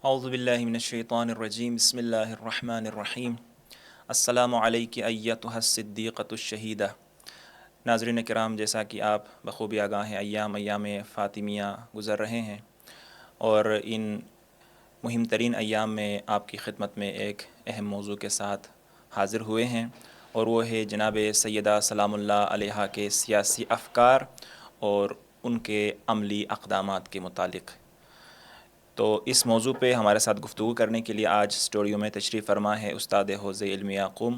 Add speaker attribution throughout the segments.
Speaker 1: اعوذ باللہ من الشیطان الرجیم بسم اللہ الرحمن الرحیم السلام علیک ایتھا الصدیقۃ الشہیدہ۔ ناظرین کرام، جیسا کہ آپ بخوبی آگاہ ہیں، ایام فاطمیہ گزر رہے ہیں اور ان مہم ترین ایام میں آپ کی خدمت میں ایک اہم موضوع کے ساتھ حاضر ہوئے ہیں، اور وہ ہے جناب سیدہ سلام اللہ علیہا کے سیاسی افکار اور ان کے عملی اقدامات کے متعلق۔ تو اس موضوع پہ ہمارے ساتھ گفتگو کرنے کے لیے آج اسٹوڈیو میں تشریف فرما ہے استاد حوزہ علم یعقوم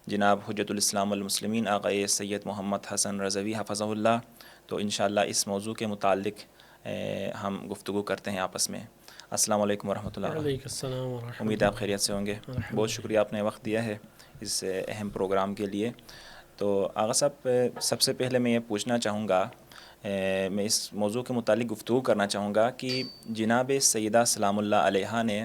Speaker 1: جناب حجت الاسلام والمسلمین آقا سید محمد حسن رضوی حفظہ اللہ۔ تو انشاءاللہ اس موضوع کے متعلق ہم گفتگو کرتے ہیں آپس میں۔ السلام علیکم ورحمۃ اللہ۔
Speaker 2: وعلیکم السلام ورحمۃ
Speaker 1: امید
Speaker 2: اللہ۔
Speaker 1: آپ خیریت سے ہوں گے۔
Speaker 2: الحمد
Speaker 1: بہت شکریہ آپ نے وقت دیا ہے اس اہم پروگرام کے لیے۔ تو آغا صاحب، سب سے پہلے میں یہ پوچھنا چاہوں گا، میں اس موضوع کے متعلق گفتگو کرنا چاہوں گا کہ جناب سیدہ سلام اللہ علیہا نے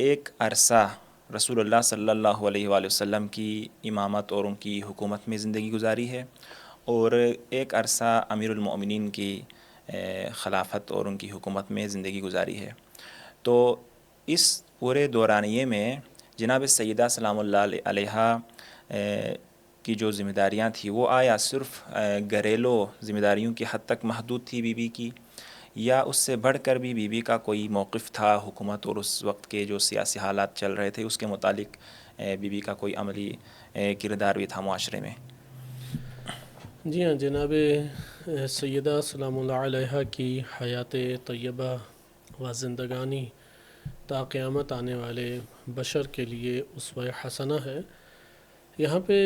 Speaker 1: ایک عرصہ رسول اللہ صلی اللہ علیہ وآلہ وسلم کی امامت اور ان کی حکومت میں زندگی گزاری ہے، اور ایک عرصہ امیر المؤمنین کی خلافت اور ان کی حکومت میں زندگی گزاری ہے۔ تو اس پورے دورانیے میں جناب سیدہ سلام اللہ علیہا کی جو ذمہ داریاں تھیں وہ آیا صرف گھریلو ذمہ داریوں کی حد تک محدود تھی بی بی کی، یا اس سے بڑھ کر بھی بی بی کا کوئی موقف تھا حکومت اور اس وقت کے جو سیاسی حالات چل رہے تھے اس کے متعلق بی بی کا کوئی عملی کردار بھی تھا معاشرے میں؟
Speaker 2: جی ہاں، جناب سیدہ سلام اللہ علیہا کی حیات طیبہ و زندگانی تا قیامت آنے والے بشر کے لیے اسوہ حسنہ ہے۔ یہاں پہ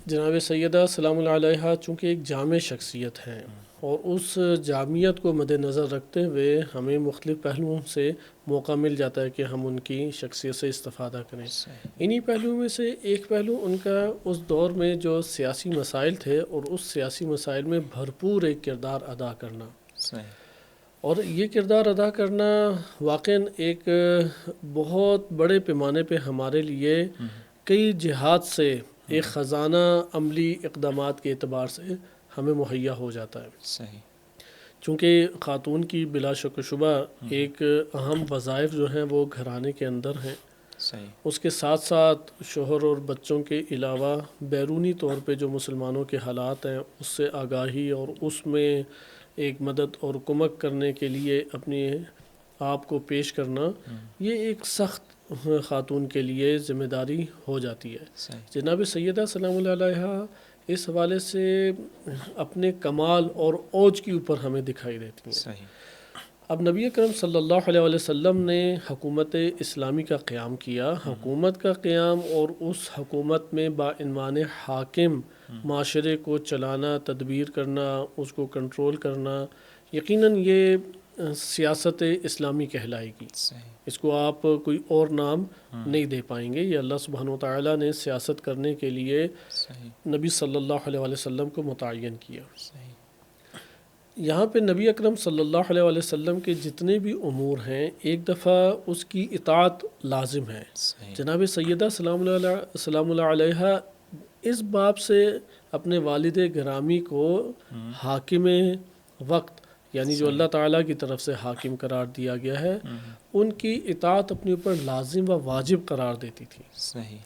Speaker 2: جناب سیدہ سلام اللہ علیہا چونکہ ایک جامع شخصیت ہیں، اور اس جامعیت کو مد نظر رکھتے ہوئے ہمیں مختلف پہلوؤں سے موقع مل جاتا ہے کہ ہم ان کی شخصیت سے استفادہ کریں۔ انہی پہلوؤں میں سے ایک پہلو ان کا اس دور میں جو سیاسی مسائل تھے اور اس سیاسی مسائل میں بھرپور ایک کردار ادا کرنا، اور یہ کردار ادا کرنا واقعاً ایک بہت بڑے پیمانے پہ ہمارے لیے کئی جہات سے ایک خزانہ عملی اقدامات کے اعتبار سے ہمیں مہیا ہو جاتا ہے۔
Speaker 1: صحیح۔
Speaker 2: چونکہ خاتون کی بلا شک و شبہ ایک اہم وظائف جو ہیں وہ گھرانے کے اندر ہیں،
Speaker 1: صحیح۔
Speaker 2: اس کے ساتھ ساتھ شوہر اور بچوں کے علاوہ بیرونی طور پہ جو مسلمانوں کے حالات ہیں اس سے آگاہی اور اس میں ایک مدد اور کمک کرنے کے لیے اپنے آپ کو پیش کرنا، یہ ایک سخت خاتون کے لیے ذمہ داری ہو جاتی ہے۔ جناب سیدہ سلام اللہ علیہا اس حوالے سے اپنے کمال اور اوج کی اوپر ہمیں دکھائی دیتی ہیں۔
Speaker 1: صحیح۔
Speaker 2: اب نبی اکرم صلی اللہ علیہ وسلم نے حکومت اسلامی کا قیام کیا۔ حکومت کا قیام اور اس حکومت میں بعنوان حاکم معاشرے کو چلانا، تدبیر کرنا، اس کو کنٹرول کرنا، یقیناً یہ سیاست اسلامی کہلائے گی۔ اس کو آپ کوئی اور نام نہیں دے پائیں گے۔ یہ اللہ سبحانہ و تعالیٰ نے سیاست کرنے کے لیے نبی صلی اللہ علیہ وسلم کو متعین کیا۔ یہاں پہ نبی اکرم صلی اللہ علیہ وسلم کے جتنے بھی امور ہیں ایک دفعہ اس کی اطاعت لازم ہے۔ جناب سیدہ سلام اللہ علیہا اس باب سے اپنے والد گرامی کو حاکم وقت، یعنی جو اللہ تعالیٰ کی طرف سے حاکم قرار دیا گیا ہے، ان کی اطاعت اپنے اوپر لازم و واجب قرار دیتی تھی۔
Speaker 1: صحیح۔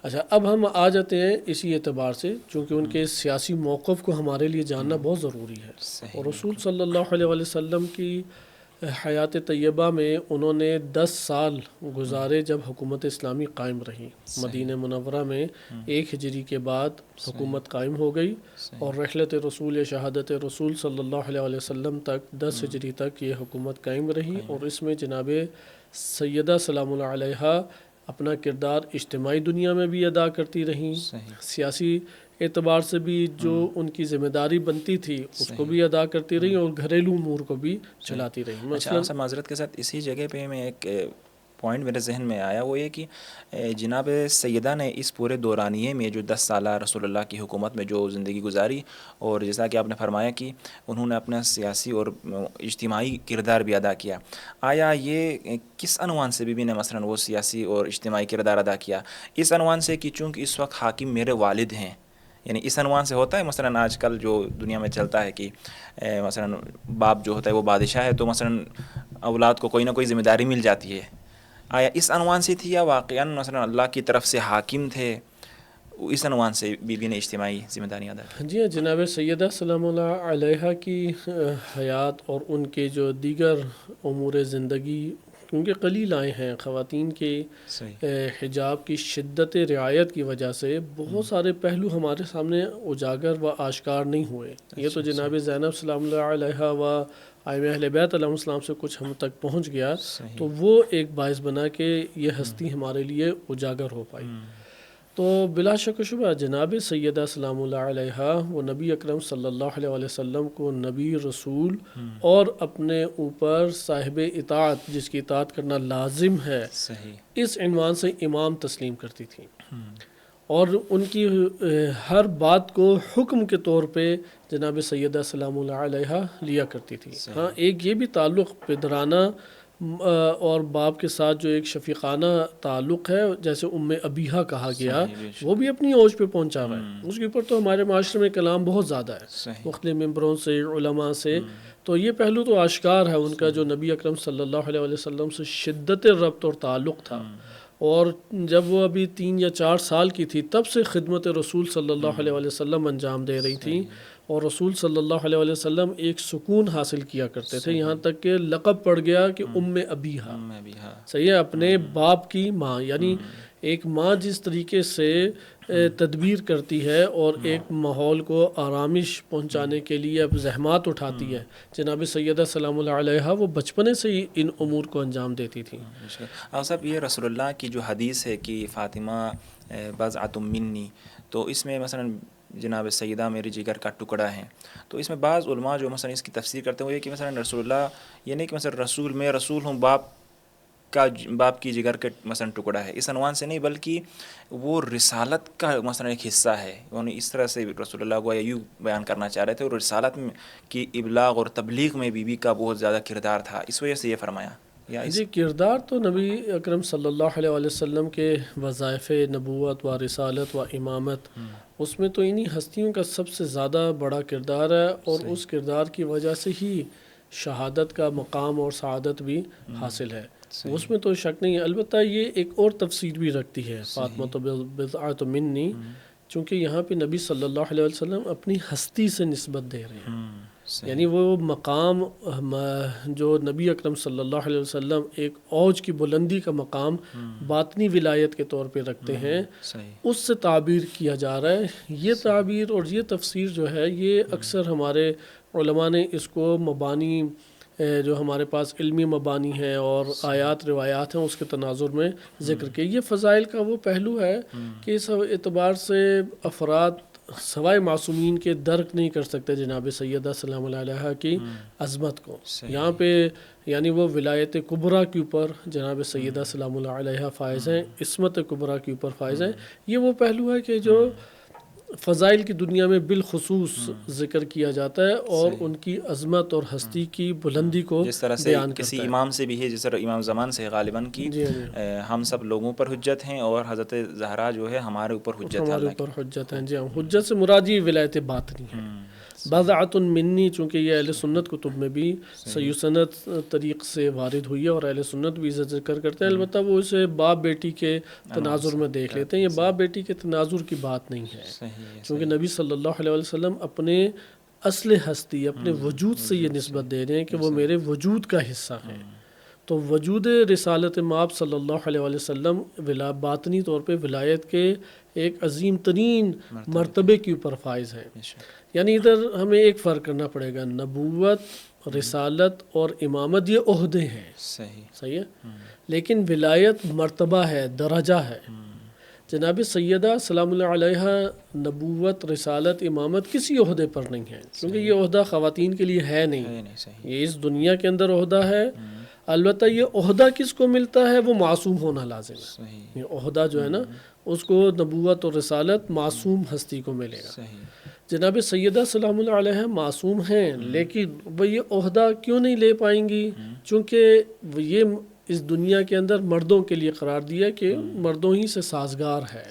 Speaker 2: اچھا، اب ہم آ جاتے ہیں اسی اعتبار سے، چونکہ ان کے سیاسی موقف کو ہمارے لیے جاننا بہت ضروری ہے۔ اور رسول صلی اللہ علیہ وسلم کی حیات طیبہ میں انہوں نے 10 سال گزارے جب حکومت اسلامی قائم رہی۔ مدینہ منورہ میں 1 ہجری کے بعد حکومت قائم ہو گئی، اور رحلت رسول شہادت رسول صلی اللہ علیہ وسلم تک 10 ہجری تک یہ حکومت قائم رہی، اور اس میں جناب سیدہ سلام اللہ علیہا اپنا کردار اجتماعی دنیا میں بھی ادا کرتی رہیں، سیاسی اعتبار سے بھی جو ان کی ذمہ داری بنتی تھی اس کو بھی ادا کرتی رہیں، اور گھریلو امور کو بھی چلاتی رہیں۔
Speaker 1: اچھا، معذرت کے ساتھ اسی جگہ پہ میں ایک پوائنٹ میرے ذہن میں آیا، وہ یہ کہ جناب سیدہ نے اس پورے دورانیے میں جو 10 سالہ رسول اللہ کی حکومت میں جو زندگی گزاری، اور جیسا کہ آپ نے فرمایا کہ انہوں نے اپنا سیاسی اور اجتماعی کردار بھی ادا کیا، آیا یہ کس عنوان سے بی بی نے مثلا وہ سیاسی اور اجتماعی کردار ادا کیا؟ اس عنوان سے کہ چونکہ اس وقت حاکم میرے والد ہیں، یعنی اس عنوان سے ہوتا ہے مثلا آج کل جو دنیا میں چلتا ہے کہ مثلا باپ جو ہوتا ہے وہ بادشاہ ہے، تو مثلا اولاد کو کوئی نہ کوئی ذمہ داری مل جاتی ہے. آیا اس عنوان سے تھی یا واقعاً مثلا اللہ کی طرف سے حاکم تھے اس عنوان سے بیوی نے اجتماعی ذمہ داریاں ادا کی؟
Speaker 2: جی ہاں، جناب سیدہ سلام اللہ علیہا کی حیات اور ان کے جو دیگر امور زندگی، کیونکہ قلیل آئے ہیں خواتین کے حجاب کی شدت رعایت کی وجہ سے بہت سارے پہلو ہمارے سامنے اجاگر و آشکار نہیں ہوئے. یہ تو جناب زینب سلام اللہ علیہا و آئمہ اہل بیت علیہ السلام سے کچھ ہم تک پہنچ گیا تو وہ ایک باعث بنا کہ یہ ہستی ہمارے لیے اجاگر ہو پائی. تو بلا شک و شبہ جناب سیدہ سلام اللہ علیہا وہ نبی اکرم صلی اللہ علیہ وسلم کو نبی، رسول اور اپنے اوپر صاحب اطاعت، جس کی اطاعت کرنا لازم ہے، اس عنوان سے امام تسلیم کرتی تھیں، اور ان کی ہر بات کو حکم کے طور پہ جناب سیدہ سلام اللہ علیہا لیا کرتی تھی. ہاں، ایک یہ بھی تعلق پدرانہ اور باپ کے ساتھ جو ایک شفیقانہ تعلق ہے، جیسے ام ابیہا کہا گیا، وہ بھی اپنی اوج پہ پہنچا ہوا ہے. اس کے اوپر تو ہمارے معاشرے میں کلام بہت زیادہ ہے مختلف ممبروں سے، علماء سے. تو یہ پہلو تو آشکار ہے ان کا جو نبی اکرم صلی اللہ علیہ وسلم سے شدت ربط اور تعلق تھا. اور جب وہ ابھی 3 یا 4 سال کی تھی تب سے خدمت رسول صلی اللہ علیہ وسلم انجام دے رہی تھیں، اور رسول صلی اللہ علیہ وسلم ایک سکون حاصل کیا کرتے تھے، یہاں تک کہ لقب پڑ گیا کہ ام ابیہا. صحیح ہے، اپنے باپ کی ماں. یعنی ایک ماں جس طریقے سے تدبیر کرتی ہے اور ایک ماحول کو آرامش پہنچانے کے لیے اب زحمات اٹھاتی ہے، جناب سیدہ سلام اللہ علیہا وہ بچپنے سے ہی ان امور کو انجام دیتی تھیں.
Speaker 1: صاحب یہ رسول اللہ کی جو حدیث ہے کہ فاطمہ بضعۃ منی، تو اس میں مثلا جناب سیدہ میری جگر کا ٹکڑا ہے، تو اس میں بعض علماء جو مثلا اس کی تفسیر کرتے ہیں وہ یہ کہ مثلا رسول اللہ یہ نہیں کہ مثلا میں رسول ہوں، باپ کی جگر کے مثلا ٹکڑا ہے، اس عنوان سے نہیں، بلکہ وہ رسالت کا مثلا ایک حصہ ہے. یعنی اس طرح سے رسول اللہ کو یوں بیان کرنا چاہ رہے تھے، اور رسالت کی ابلاغ اور تبلیغ میں بیوی کا بہت زیادہ کردار تھا، اس وجہ سے یہ فرمایا.
Speaker 2: جی، کردار تو نبی اکرم صلی اللہ علیہ وسلم کے وظائف نبوت و رسالت و امامت، اس میں تو انہی ہستیوں کا سب سے زیادہ بڑا کردار ہے، اور اس کردار کی وجہ سے ہی شہادت کا مقام اور سعادت بھی حاصل ہے. اس میں تو شک نہیں ہے. البتہ یہ ایک اور تفسیر بھی رکھتی ہے فاطمہ تو بضعۃ منی، چونکہ یہاں پہ نبی صلی اللہ علیہ وسلم اپنی ہستی سے نسبت دے رہے ہیں. یعنی وہ مقام جو نبی اکرم صلی اللہ علیہ وسلم ایک اوج کی بلندی کا مقام باطنی ولایت کے طور پہ رکھتے ہیں، اس سے تعبیر کیا جا رہا ہے. یہ تعبیر اور یہ تفسیر جو ہے یہ اکثر ہمارے علماء نے اس کو مبانی جو ہمارے پاس علمی مبانی ہیں اور آیات روایات ہیں اس کے تناظر میں ذکر کیا. یہ فضائل کا وہ پہلو ہے کہ اس اعتبار سے افراد سوائے معصومین کے درک نہیں کر سکتے جناب سیدہ سلام اللہ علیہا کی عظمت کو. یہاں پہ یعنی وہ ولایت کبریٰ کے اوپر جناب سیدہ سلام اللہ علیہا فائز ہیں، عصمت کبریٰ کے اوپر فائز ہیں. یہ وہ پہلو ہے کہ جو فضائل کی دنیا میں بالخصوص ذکر کیا جاتا ہے، اور ان کی عظمت اور ہستی کی بلندی کو
Speaker 1: جس طرح سے کسی امام سے بھی ہے، جس طرح امام زمان سے غالباً کی ہم سب لوگوں پر حجت ہیں، اور حضرت زہرا جو ہے ہمارے اوپر حجت ہے،
Speaker 2: ہمارے اوپر حجت ہیں. جی ہاں، حجت سے مراد یہ ولایت باطنی ہے. بضعۃ منی چونکہ یہ اہل سنت کتب میں بھی صحیح سند طریق سے وارد ہوئی ہے، اور اہل سنت بھی اسے ذکر کرتے ہیں. البتہ وہ اسے باپ بیٹی کے تناظر میں دیکھ لیتے ہیں. یہ باپ بیٹی کے تناظر کی بات نہیں ہے، کیونکہ نبی صلی اللہ علیہ وسلم اپنے اصل ہستی، اپنے وجود سے یہ نسبت دے رہے ہیں کہ وہ میرے وجود کا حصہ ہیں. تو وجود رسالت مآب صلی اللہ علیہ وسلم باطنی طور پہ ولایت کے ایک عظیم ترین مرتبے کے اوپر فائز ہیں. یعنی ادھر ہمیں ایک فرق کرنا پڑے گا، نبوت، رسالت اور امامت یہ عہدے ہیں، صحیح ہے، لیکن ولایت مرتبہ ہے، درجہ ہے. جناب سیدہ سلام اللہ علیہا نبوت، رسالت، امامت کسی عہدے پر نہیں ہے، کیونکہ یہ عہدہ خواتین کے لیے ہے نہیں، یہ اس دنیا کے اندر عہدہ ہے. البتہ یہ عہدہ کس کو ملتا ہے؟ وہ معصوم ہونا لازم ہے. یہ عہدہ جو ہے نا اس کو نبوت اور رسالت معصوم ہستی کو ملے گا. جناب سیدہ سلام اللہ علیہ معصوم ہیں، لیکن وہ یہ عہدہ کیوں نہیں لے پائیں گی؟ چونکہ یہ اس دنیا کے اندر مردوں کے لیے قرار دیا کہ مردوں ہی سے سازگار ہے.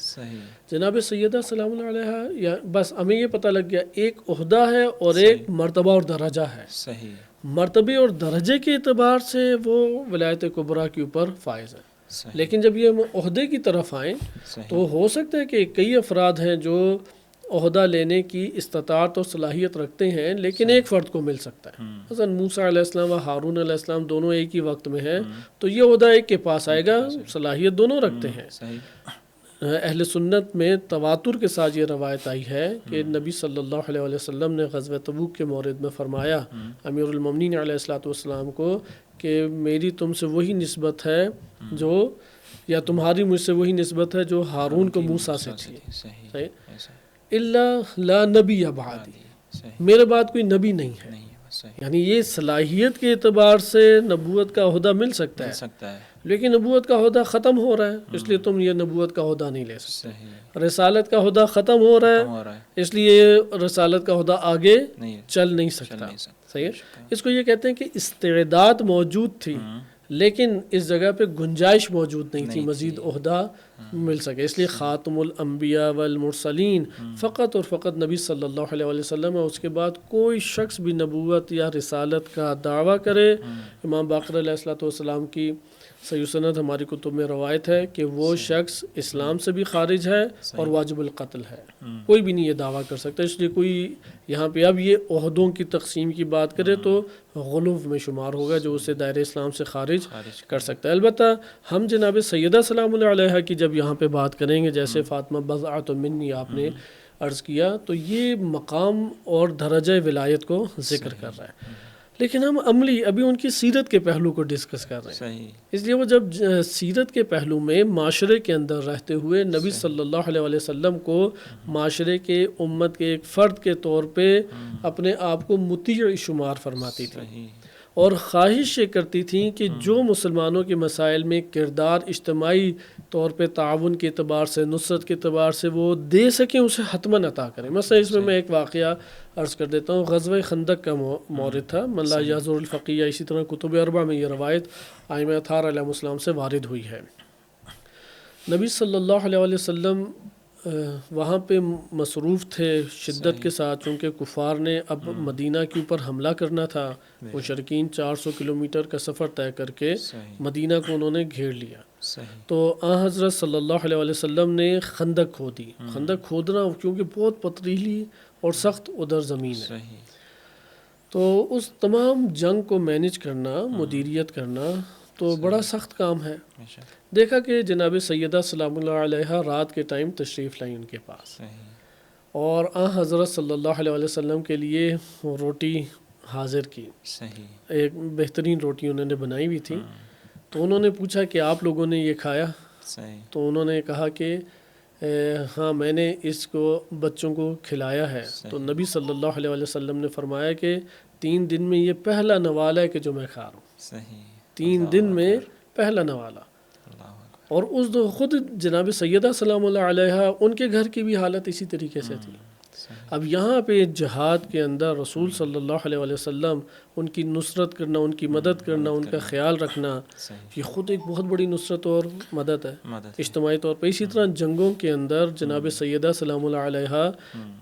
Speaker 2: جناب سیدہ سلام اللہ علیہ بس ہمیں یہ پتہ لگ گیا ایک عہدہ ہے اور ایک مرتبہ اور درجہ ہے. مرتبے اور درجے کے اعتبار سے وہ ولایت کبریٰ کے اوپر فائز ہیں.
Speaker 1: صحیح
Speaker 2: لیکن جب یہ عہدے کی طرف آئیں
Speaker 1: صحیح
Speaker 2: تو ہو سکتا ہے کہ کئی افراد ہیں جو عہدہ لینے کی استطاعت اور صلاحیت رکھتے ہیں لیکن ایک فرد کو مل سکتا ہے. مثلا موسیٰ علیہ السلام و ہارون علیہ السلام دونوں ایک ہی وقت میں ہیں تو یہ عہدہ ایک کے پاس آئے گا, صلاحیت دونوں رکھتے ہیں.
Speaker 1: صحیح
Speaker 2: اہل سنت میں تواتر کے ساتھ یہ روایت آئی ہے کہ نبی صلی اللہ علیہ وسلم نے غزوہ تبوک کے مورد میں فرمایا امیر المومنین علیہ الصلوۃ والسلام کو کہ میری تم سے وہی نسبت ہے جو, یا تمہاری مجھ سے وہی نسبت ہے جو ہارون کو موسیٰ سے تھی.
Speaker 1: صحیح
Speaker 2: اللہ لا نبی بعدی, میرے بعد کوئی نبی نہیں ہے. یعنی یہ صلاحیت کے اعتبار سے نبوت کا عہدہ مل سکتا ہے لیکن نبوت کا عہدہ ختم ہو رہا ہے اس لیے تم یہ نبوت کا عہدہ نہیں لے سکتے. رسالت کا عہدہ ختم ہو رہا ہے اس لیے رسالت کا عہدہ آگے چل نہیں سکتا. صحیح ہے. اس کو یہ کہتے ہیں کہ استعداد موجود تھی لیکن اس جگہ پہ گنجائش موجود نہیں تھی مزید عہدہ مل سکے. اس لیے خاتم الانبیاء والمرسلین فقط اور فقط نبی صلی اللہ علیہ وسلم ہے. اس کے بعد کوئی شخص بھی نبوت یا رسالت کا دعویٰ کرے, امام باقر علیہ الصلوۃ والسلام کی صحیح سند ہماری کتب میں روایت ہے کہ وہ شخص اسلام سے بھی خارج ہے اور واجب القتل ہے. کوئی بھی نہیں یہ دعویٰ کر سکتا. اس لیے کوئی یہاں پہ اب یہ عہدوں کی تقسیم کی بات کرے تو غلو میں شمار ہوگا جو اسے دائرہ اسلام سے خارج کر سکتا ہے. البتہ ہم جناب سیدہ سلام اللہ علیہ کی جب یہاں پہ بات کریں گے, جیسے فاطمہ بضعۃ منی آپ نے عرض کیا, تو یہ مقام اور درجہ ولایت کو ذکر کر رہا ہے. لیکن ہم عملی ابھی ان کی سیرت کے پہلو کو ڈسکس کر رہے ہیں. اس لیے وہ جب سیرت کے پہلو میں معاشرے کے اندر رہتے ہوئے نبی صلی اللہ علیہ وسلم کو معاشرے کے امت کے ایک فرد کے طور پہ اپنے آپ کو مطیع شمار فرماتی تھی اور خواہش یہ کرتی تھیں کہ جو مسلمانوں کے مسائل میں کردار اجتماعی طور پہ تعاون کے اعتبار سے, نصرت کے اعتبار سے وہ دے سکیں اسے حتماً عطا کریں. مثلا اس میں ایک واقعہ عرض کر دیتا ہوں. غزوہ خندق کا مورد تھا. من لا یحضر الفقیہ, اسی طرح کتب اربع میں یہ روایت ائمہ اطہار علیہ السلام سے وارد ہوئی ہے. نبی صلی اللہ علیہ وسلم وہاں پہ مصروف تھے شدت کے ساتھ, چونکہ کفار نے اب مدینہ کے اوپر حملہ کرنا تھا. مشرکین 400 کلومیٹر کا سفر طے کر کے مدینہ کو انہوں نے گھیر لیا. تو آن حضرت صلی اللہ علیہ وسلم نے خندق کھودی. خندق کھودنا کیونکہ بہت پتریلی اور سخت ادھر زمین ہے, تو اس تمام جنگ کو مینج کرنا, مدیریت کرنا تو بڑا سخت کام ہے. دیکھا کہ جناب سیدہ سلام اللہ علیہ رات کے ٹائم تشریف لائیں ان کے پاس, اور آن حضرت صلی اللہ علیہ وسلم کے لیے روٹی حاضر کی. ایک بہترین روٹی انہوں نے بنائی ہوئی تھی. تو انہوں نے پوچھا کہ آپ لوگوں نے یہ کھایا؟ تو انہوں نے کہا کہ ہاں میں نے اس کو بچوں کو کھلایا ہے. تو نبی صلی اللہ علیہ وسلم نے فرمایا کہ 3 دن میں یہ پہلا نوالا ہے کہ جو میں کھا رہا ہوں. 3 دن میں پہلا نوالا. اور اس دو خود جناب سیدہ سلام اللہ علیہ ان کے گھر کی بھی حالت اسی طریقے سے تھی. اب یہاں پہ جہاد کے اندر رسول صلی اللہ علیہ وسلم ان کی نصرت کرنا, ان کی مدد کرنا, ان کا خیال رکھنا, یہ خود ایک بہت بڑی نصرت اور مدد ہے اجتماعی طور پہ. اسی طرح جنگوں کے اندر جناب سیدہ سلام اللہ علیہ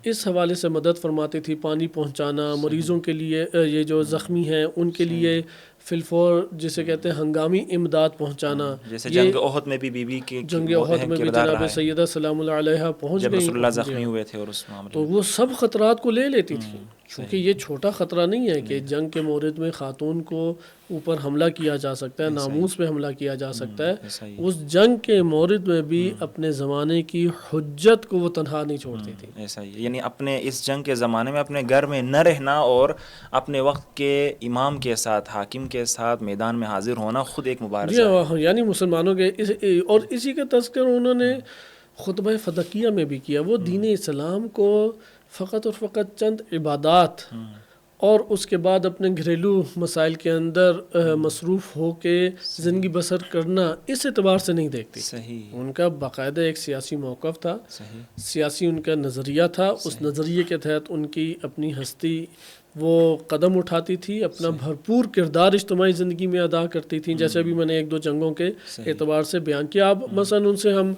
Speaker 2: اس حوالے سے مدد فرماتی تھی. پانی پہنچانا, مریضوں کے لیے, یہ جو زخمی ہیں ان کے لیے فلفور جسے کہتے ہیں ہنگامی امداد پہنچانا.
Speaker 1: جیسے جنگ احد میں بھی بی بی کے
Speaker 2: جنگ احد میں بھی جناب سیدہ سلام اللہ علیہ پہنچ گئی,
Speaker 1: جب رسول اللہ زخمی ہوئے تھے اور اس معاملے
Speaker 2: تو وہ سب خطرات کو لے لیتی تھی. چونکہ یہ چھوٹا خطرہ نہیں ہے کہ جنگ کے مورد میں خاتون کو اوپر حملہ کیا جا سکتا ہے, ناموس پہ حملہ کیا جا سکتا ہے. اس جنگ کے مورد میں بھی اپنے زمانے کی حجت کو وہ تنہا نہیں چھوڑتی تھی.
Speaker 1: ایسا ہی, یعنی اپنے اس جنگ کے زمانے میں اپنے گھر میں نہ رہنا اور اپنے وقت کے امام کے ساتھ, حاکم کے ساتھ میدان میں حاضر ہونا خود ایک مبارزہ ہے.
Speaker 2: یعنی مسلمانوں کے اور اسی کا تذکر انہوں نے خطبہ فدقیہ میں بھی کیا. وہ دین اسلام کو فقط اور فقط چند عبادات اور اس کے بعد اپنے گھریلو مسائل کے اندر مصروف ہو کے زندگی بسر کرنا اس اعتبار سے نہیں دیکھتی. ان کا باقاعدہ ایک سیاسی موقف تھا, سیاسی ان کا نظریہ تھا. اس نظریے کے تحت ان کی اپنی ہستی وہ قدم اٹھاتی تھی, اپنا بھرپور کردار اجتماعی زندگی میں ادا کرتی تھیں. جیسے ابھی میں نے 1-2 جنگوں کے اعتبار سے بیان کیا. اب مثلا ان سے ہم